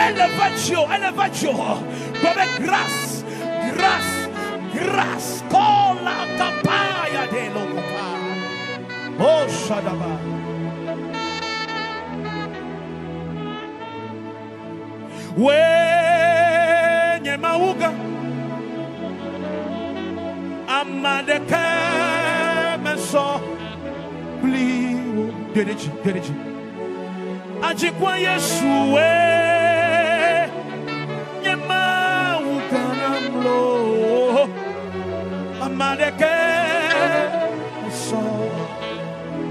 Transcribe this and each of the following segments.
elevatio, comme grâce, cola capaya de l'ocupa. Oh, Shadaba. Wenye mauga amadeke meso bliwo dereji ajikwa Yesu nye mauga namlo amadeke meso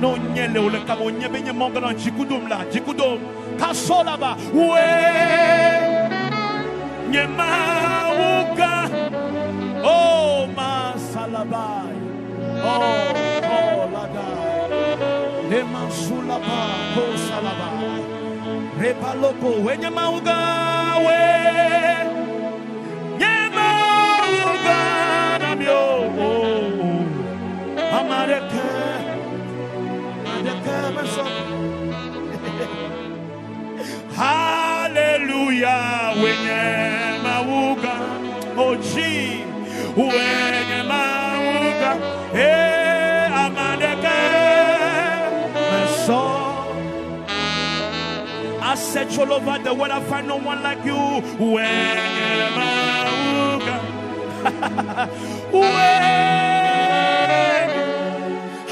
no nyele ole kamo nyebe nye monga na jikudum kasola ba Nyemauga, oh masalabai, oh ladai, Nemansulaba, oh salabai, Repaloko, when Nyemauga, Nyemauga, Namyo, oh, Amareke, Hallelujah, wenye mauga, oji, wenye mauga, amadeke, meso. I search all over the world, I find no one like you, wenye mauga, wenye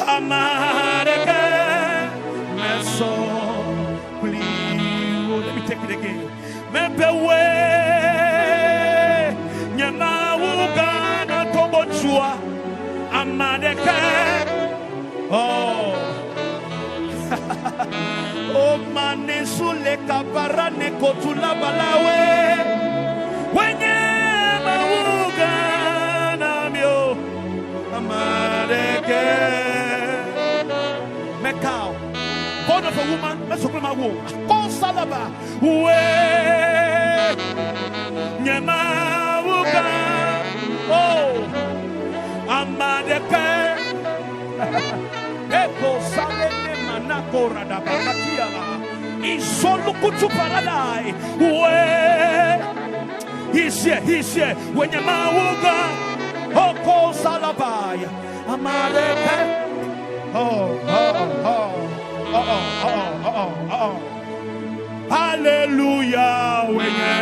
amadeke, meso. Take it again. Mepewe nyamauga na tobochua amadeke. Oh, oh manesule kaparane kotula balawe. Wenye mauga na mio amadeke. Mekao. Born of a woman, let's open my womb. Call Salaba. Nyamauga. Oh, Amadeke. Eko Salene Manako Radabakatiala. Isolukutu Paradai. He's here. When Nyamauga. Oh, call Salaba. Amadeke. Oh. Hallelujah, wenye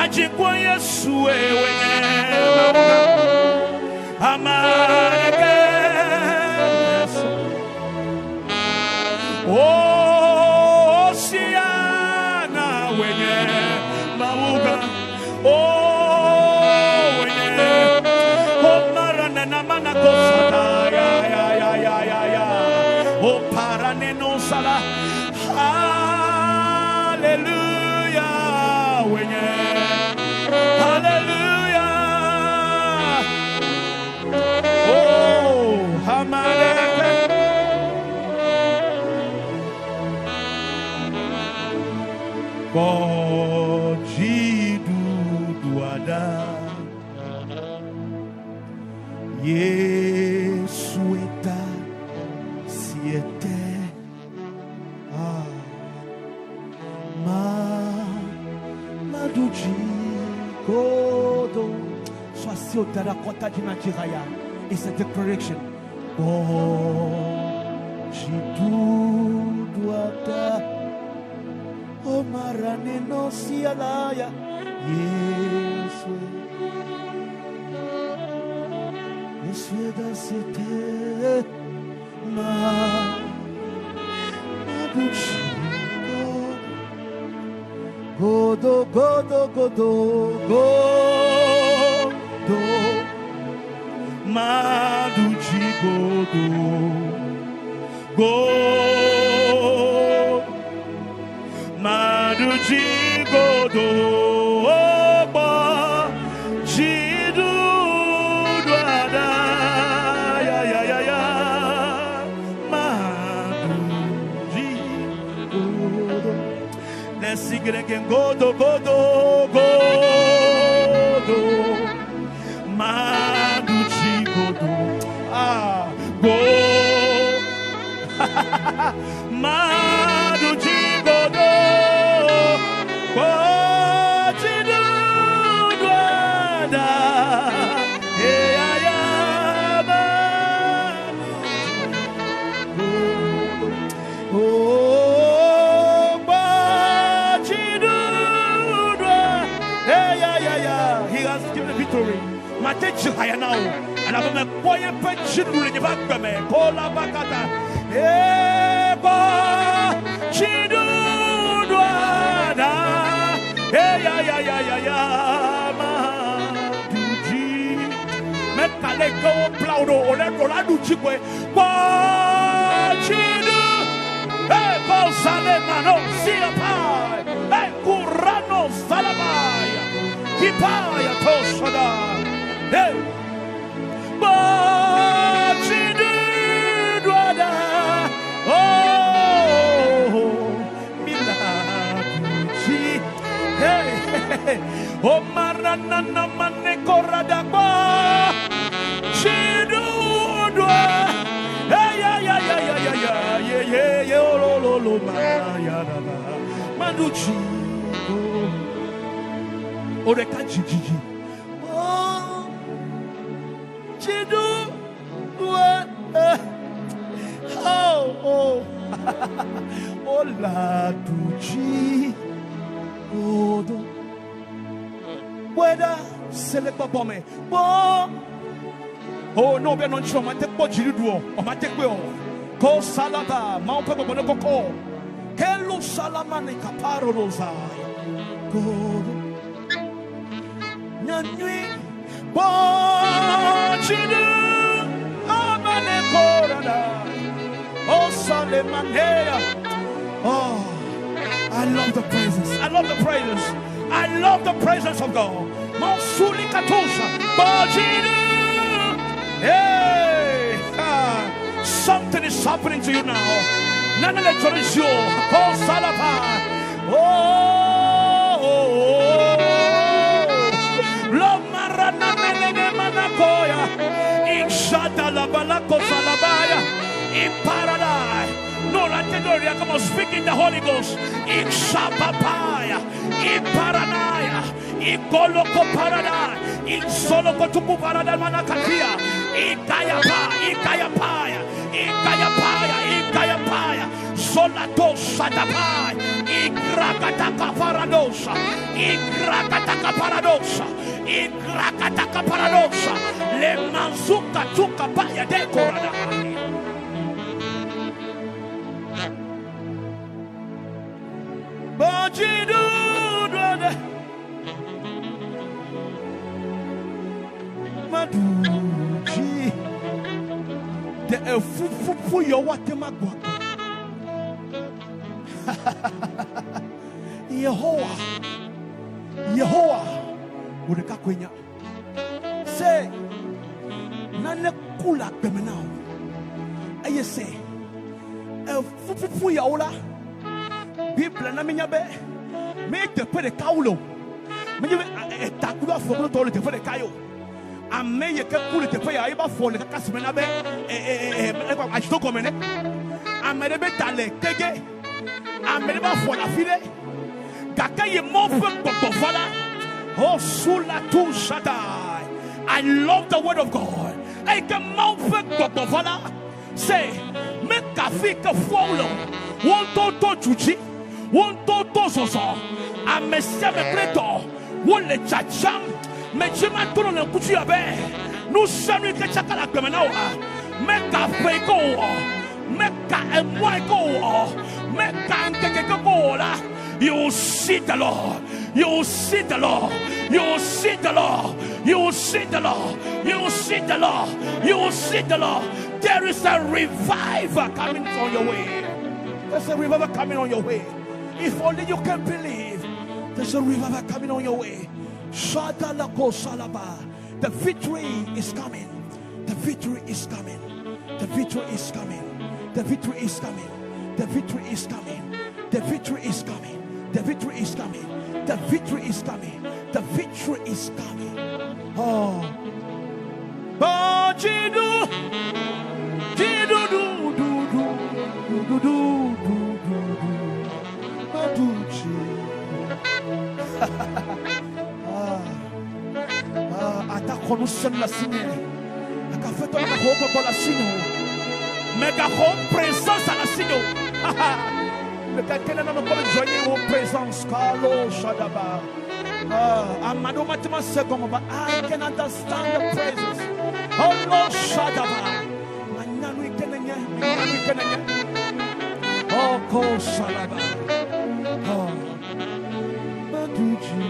ajikwa Yesu wenye amareke. Oh, siana wenye mauga. Oh, wenye omarana na manakosada. Oh, paraneno sala. Hallelujah. Hallelujah. Oh, hamaleke. Kojidu duada. Yesu eta. Maduji Godo. Sois sûr de la kota de Nigeria. It's a declaration. Oh, Jidu Duada. Oh, Marane no Sialaya. Yesu. Yesu da Sete. Maduji Godo, Maduji Godo, Maduji Godo, Jidu Dwada, ya, Maduji Godo. Let's sing it again. Godo. Maduji Godo. Go. Maduji Godo. victory. Mate chihaya now. And I'm a boy and pension in the back of me. Kola bakata. Eba chidu dwada. Hey ya ya ya ya ya ma duji. Me kale go plaudo ole rola duji kwe. Ba chidu. Hey ko sale mano sia pai. Hey kurano salabaya. Kipaya toshada. Hey. Ba chidu. Oh, Miladuji. Hey, oh, Maranana Manekoradaba. Chidudwa. Hey, yeah, oh, Maya. Maduji. Oh, the Kajiji. Oh, Chidudwa. Oh, la duji, odo. Whether select for me, oh no, be non choma take po jiriduo, o ma take o. Ko salaba, ma o pe bo ne koko. Kelu salama ne kaparo rozai. Godo. Nyanui, bo jidu, amane korada. Oh, Salemanea. Oh, I love the praises. I love the praises. I love the presence of God. Monsuli Katusha. Bajini. Hey. Something is happening to you now. None of the tradition. Oh, Salapa. Oh. Love Marana Menene Manakoya. Inshata la Balako Salabaya. In paradise, no latedoria, come on, speak in the Holy Ghost. In Shapapaya, in Paranaya, in Koloko Paradise, in Soloko Tupu Paradise Manakatia, in Kayapa, in Kayapaya, in Kayapaya, in Kayapaya, Solato Satapai, in Krakataka Paradosa, in Krakataka Paradosa, in Krakataka Paradosa, Le Manzuka Tuka Paya de Corada. Maduji, the fufu your watemagwa. Yehovah, ureka kwenya. Say, nane kula bemenao. Aye say, fufu ya ola. Bible na minyabe. Make the pere kaulo. Minyabe takula fokulo tole te pere kayo. Ame ye ke kule te pere aiba fone ka kasmena be ajito komene. Ame be tale kege. Ame ba fona file. Kaka ye mofe bofala. Oh sula tu shaddai. I love the word of God. I can mofe bofala. Say, make kafi ke follow. Won to juji. Won to zozo. Ame se me preto. Won le chacham. Me chima tolo le kuchi abe. Nu sami ke chakala kemenawa. Me kafe go. Me ka emwa go. Me ka nkeke go la. You see the Lord. You see the Lord. You see the Lord. You see the Lord. You see the Lord. You see the Lord. There is a revival coming on your way. There's a revival coming on your way. If only you can believe, there's a revival coming on your way. The victory is coming. The victory is coming. The victory is coming. The victory is coming. The victory is coming. The victory is coming. The victory is coming. The victory is coming. The victory is coming. Oh. Bajidu. Jidu do do do do do do do. Maduchi. Atakono sen la signe. Akafeto na hopo kwa la sino. Mega home présence à la sino. Mais quelqu'un n'a pas joigné vos présences, Carlo Shadaba. But I can understand the praises. Oh Lord, Shadaba. Oh, Ko Salaba. Oh, Maduji.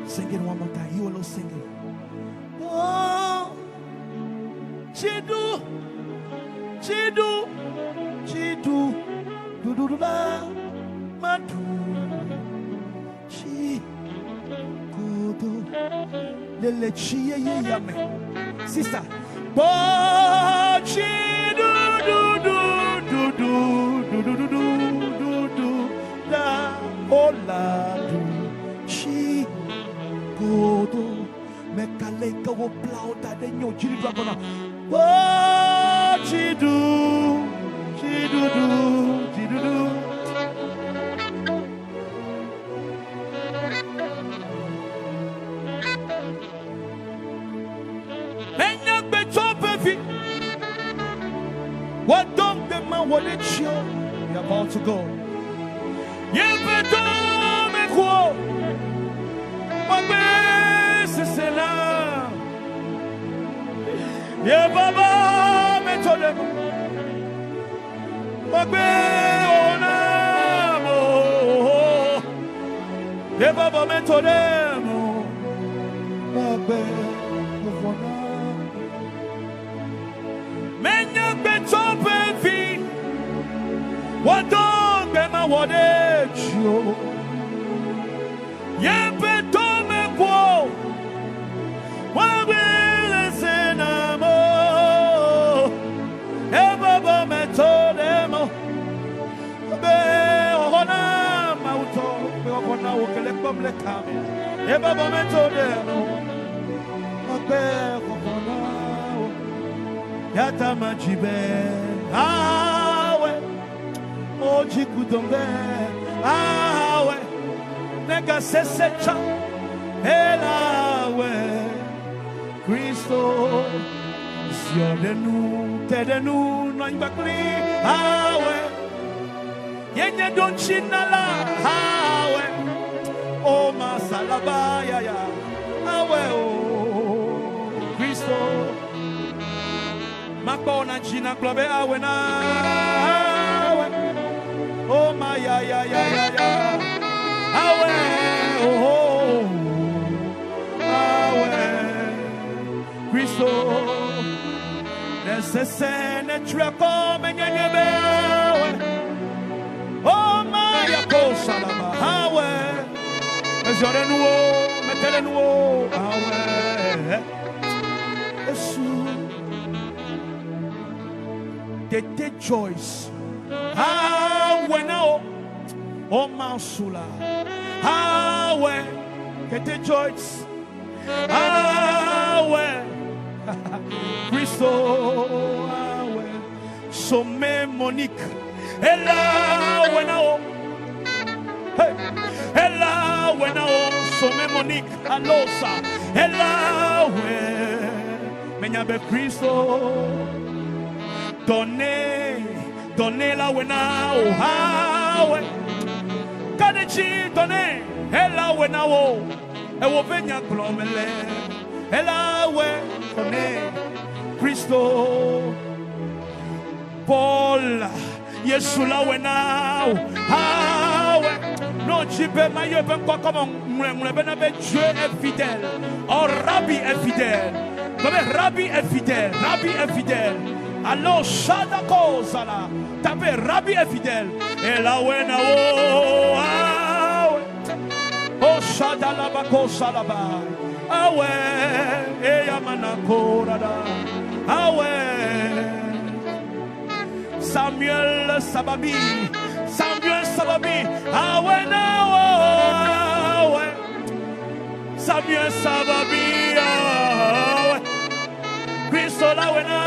Sing it one more time. You alone sing it. Oh, Chidu, Chidu, Chidu, Dudula, Madu, Chi, Kudu, Lele Chia Yame. Sister, Bo Chidu, do, da, Ola, do, Chi, Kudu. Mekaleka wo plauta de nyo jiri do akona. Oh, chidu, chidudu, chidudu. Menya beto pefi. What don't be man what it show? We're about to go. Ye beto me kwo. Sisela, ye baba metode, magbe onamo, ye baba metode mo, magbe ona. Menya betope vi, wadon bema wadejo, ye betome kwo. Yatama jibe awe oji kudombe awe nega sesecha elawe Cristo siodenu tedenu noingbakli awe yenye don chinala awe o masalaba ya awe o Cristo makona china klobe awe na awe o ma ya awe oh awe Cristo necessene trako menyebe awe oh ma ya ko salama awe ezorenuo metelenuo awe Esu Tete Joyce awe now oh Mansula awe Tete Joyce awe Cristo awe Some Monique ella we now hey ella we now Some Monique alosa ella we menyabe Cristo Donne la wena o hawe kadechi donne ela wena o e wo benya glomele ela we donne Cristo Paul Yesu la wena o hawe no jibe maye ben kwa comme mwe ben be Dieu est fidèle oh Rabbi est fidèle comme Rabbi est fidèle Alors, Shadako Sala, tapez Rabbi est fidèle. Et la wena oh Shadalabako Salaba. Ah ouais, et Yamanako Rada. Ah ouais, Samuel Sababi. Ah ouais, ah ouais, Samuel Sababi. Ah ouais. Cristo la wena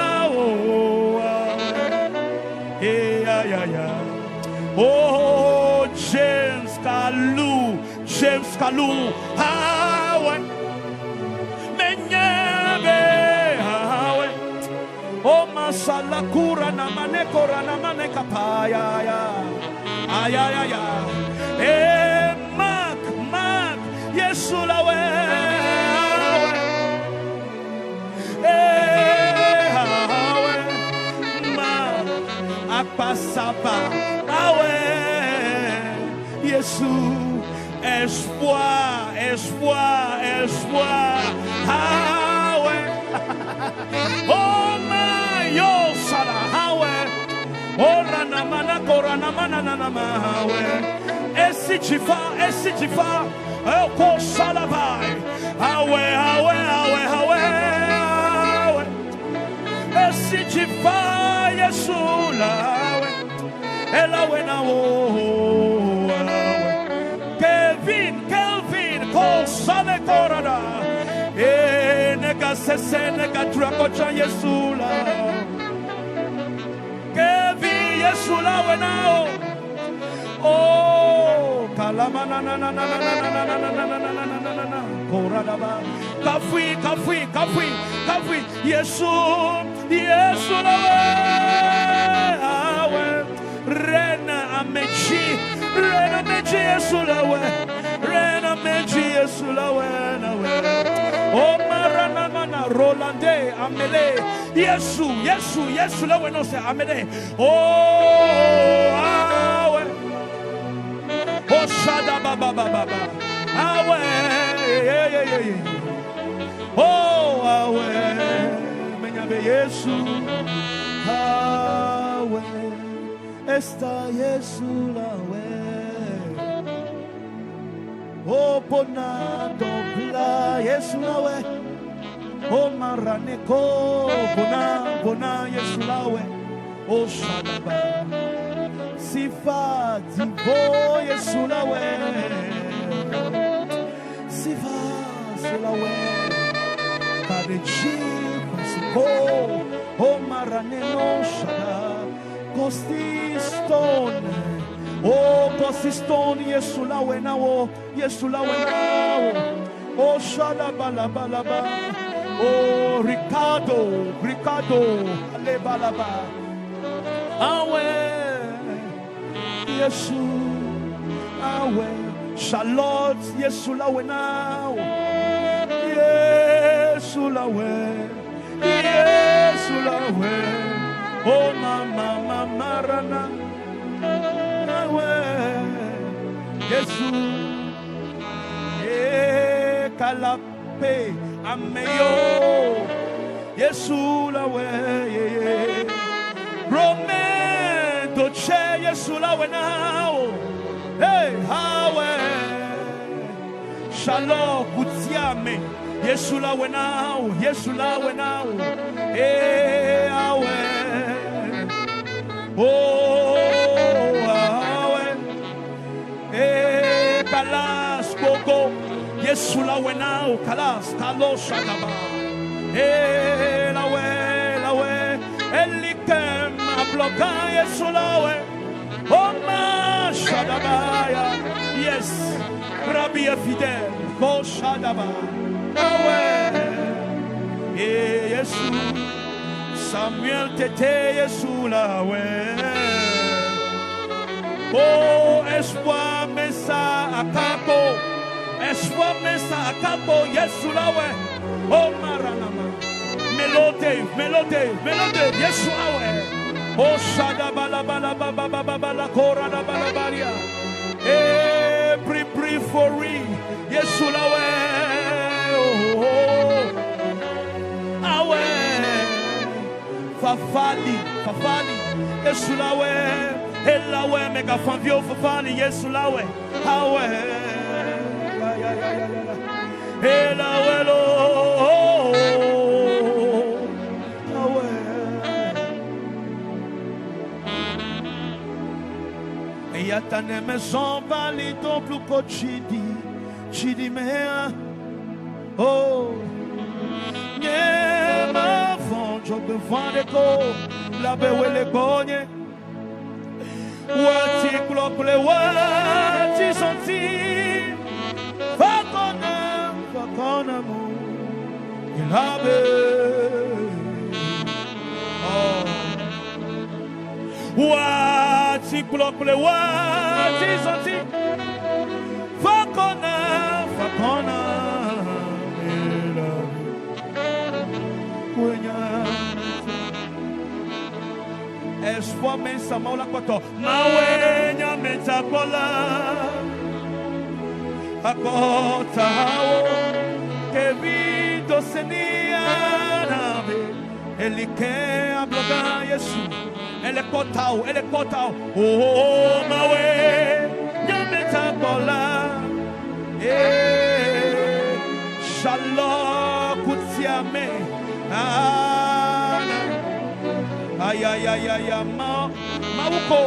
oh James Kalu hawe menyebe hawe oh masala kura na mane kapaya ya passa pas. Ah ouais, Jésus, espoir, espoir, espoir. Ah ouais. Oh my, yo sala, ah ouais. Oh ranamana, koranamana, nanama, ah ouais. Et si tu vas, oh ko salabai. Ah ouais, ah ouais, ah ouais, ah ouais, ah ouais. Et si tu vas, Yesu la ouais. Et la ouais na oh. Kelvin, ko sale korada. E nega sese nega trakocha Yesu la. Kelvin Yesu la we na oh. Oh, kalamana na na na na na na na na na na na na korada ba. Kafui, Yesu la we. Ah we. Rena amechi Yesu la we. Rena mechi Yesu la we na we. Oh marana mana Rolande amele. Yesu la we no se amele. Oh ah we. Oh shada baba. Ah we. Yeah. Oh, awe, menyabe Yesu, awe, esta Yesu lawe. Oh, pona dobla Yesu lawe. Oh, maraneko, bona Yesu lawe. Oh, shadaba, sifa divo Yesu lawe. Sifa lawe. Oh maraneno shada Costiston. Oh Costiston Yesu la wenao. Oh shada balaba. Oh Ricardo ale balaba. Awe Yesu awe Charlotte Yesu la wenao. Yesu la we. Oh mama marana we. Yesu kalape ameyo. Yesu la we. Romain doche Yesu la we now. Hey hawe. Shalom kutiame. Yesu la we now. Eh awe. Oh awe. Eh kalas koko. Yesu la we now. Kalos shakaba. Eh la we. Elikem abloka Yesu la we. Oh ma shadabaya. Yes. Rabbi fidèle. Ko shadaba. Yesu Samuel tete Yesu la we. Oh espoir mesa akapo. Yesu la we. Oh maranama. Melode Yesu awe. Oh shada bala kora da balabaria. Pray for me. Yesu la we. Awe Fafali Yesu la we. Ela we mega fanvio Fafali Yesu la we. Awe Ela we lo. Awe E yatane maison vali ton plus chidi mea. Oh, nie ma fonjo bevande ko la bewele gonye. Wati klokle wati senti. Fakona mu ilabe. Oh, wati klokle wati senti. Fakona. espoir mensa maula koto mawe nyameta kola akota kevido senia nave elike abloga Yesu ele kotao oh mawe nyameta kola shalom kutiame ay mauko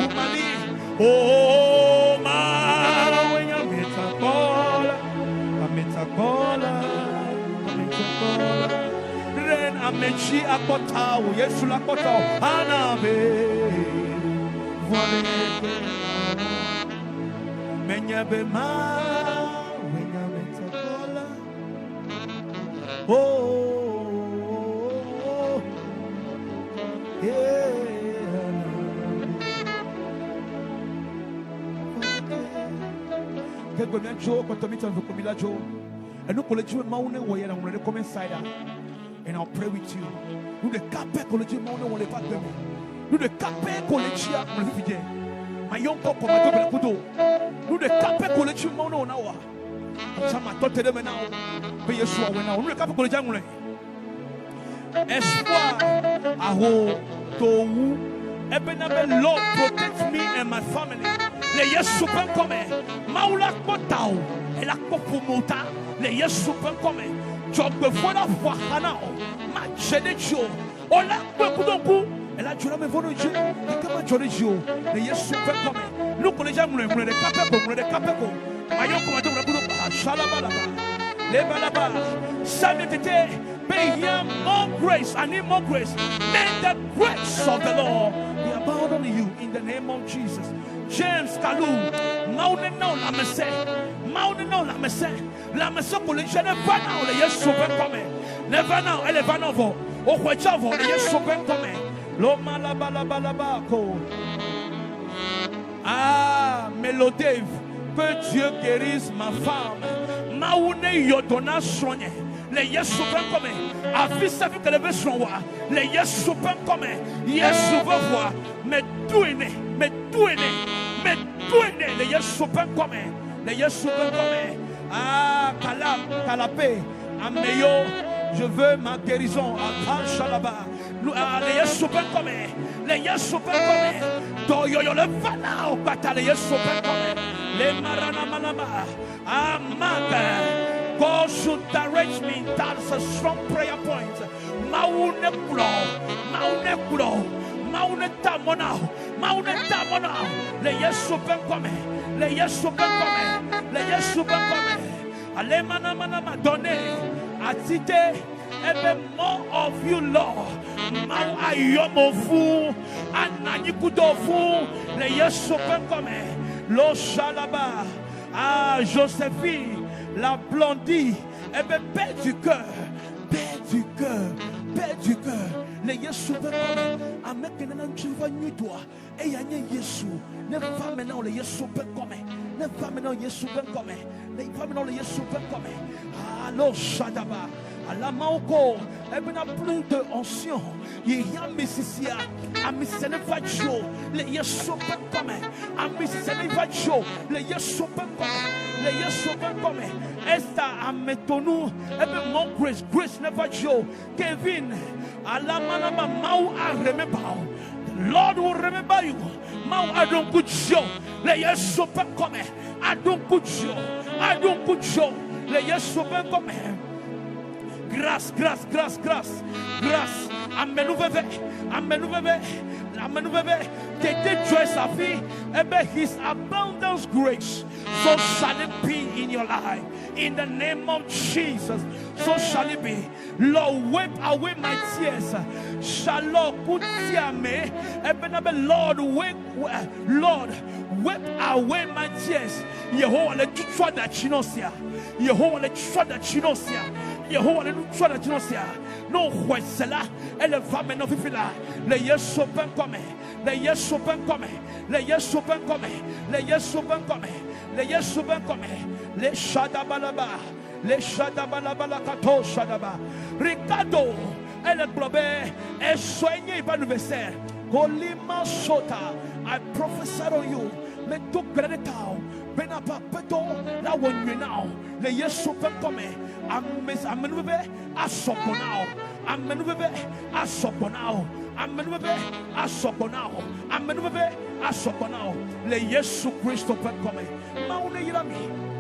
umali oh mawe nyameta kola ren amechi akotao Yesu la kotao anabe vole menyabe mawe nyameta kola and I'll pray with you. Do the cape college mountain will let them. Do the cape college refugee. My young couple, my double kudo. Do the cape college mountain now. Some are taught them now. But yes, when I will cape college angle. Espoir, aho, to Ebenabe, Lord, protect me and my family. Le yes super come. Maula kotao. Et la kopumota. Le yes super come. Jogbe fona fahana. Ma chedecho. Ola kwekudonku. Et la jura me vono je. Kama jodejo. Le yes super come. Look on the jamule. Mune de kapeko. Mayo komado rabudo. Shalabalaba. Lebalaba. Samuel tete. More grace. I need more grace. May the grace of the Lord be abound on you in the name of Jesus. James Kalu, Mountain no la messe, Mountain no la messe, la messe pour les jeunes never now, les yes super comme, never now, elle va novo, au Huachavo, les yes super comme, l'homme la balabalabako. Ah, Mélodève, que Dieu guérisse ma femme, Maoune Yodona soigné. Les yes super comme a vu sa vie que le besoin les yes super comme yes super voir mais tout est né les yes super comme les yes super comme ah calapé ameyo je veux ma guérison à Chalaba les yes super comme les yes super comme do yo le fana au kata les yes super comme les marana malama ah mama God should direct me. That's a strong prayer point. Maune tamona. Le yesu ben come. Ale mana donné. Atite ebe more of you, Lord. Mau ayomo fu, ananyikudo fu. Le yesu ben come. Lo shalaba. Ah Joséphine. La blondie, eh bien, paix du cœur. Les Yesu ben comme, avec un tu vas nuit toi, et y a Yesu. Ne va maintenant les Yesu ben comme, ne va maintenant Yesu ben comme, ne va maintenant les Yesu ben comme. Alors Shadaba, à la main au corps, eh bien, plus de anciens. Il y a Messisia, à Messene Vajo, les Yesu ben comme, à Messene Vajo, les Yesu ben comme. Les yes comme Esther ametonu ebe more grace never show Kevin alamanama mau I remember the Lord will remember you mau I don't good show les yes comme I don't good show les yes comme grâce amenuveve tete joy sa vie ebe his abundance grace so shall it be in your life in the name of Jesus so shall it be Lord wipe away my tears shalom kutiame ebe Lord wipe away my tears Yehovah le tutwa da chinosia Yehovah le tutwa da chinosia no huesela elle va maintenant vivre là les yes ben comme les yes ben comme les yes ben comme les yes ben comme les yes ben comme les shadabalaba la kato shadaba Ricardo elle globé est soigné par l'anniversaire Golima Sota. I prophesy on you. Me took granitao. Benapa peto. La one you now. Le yesu pekome. Amenube asoponao. Amenube asoponao. Amenube asoponao. Amenube asoponao. Le yesu Christo pekome. Maune yirami.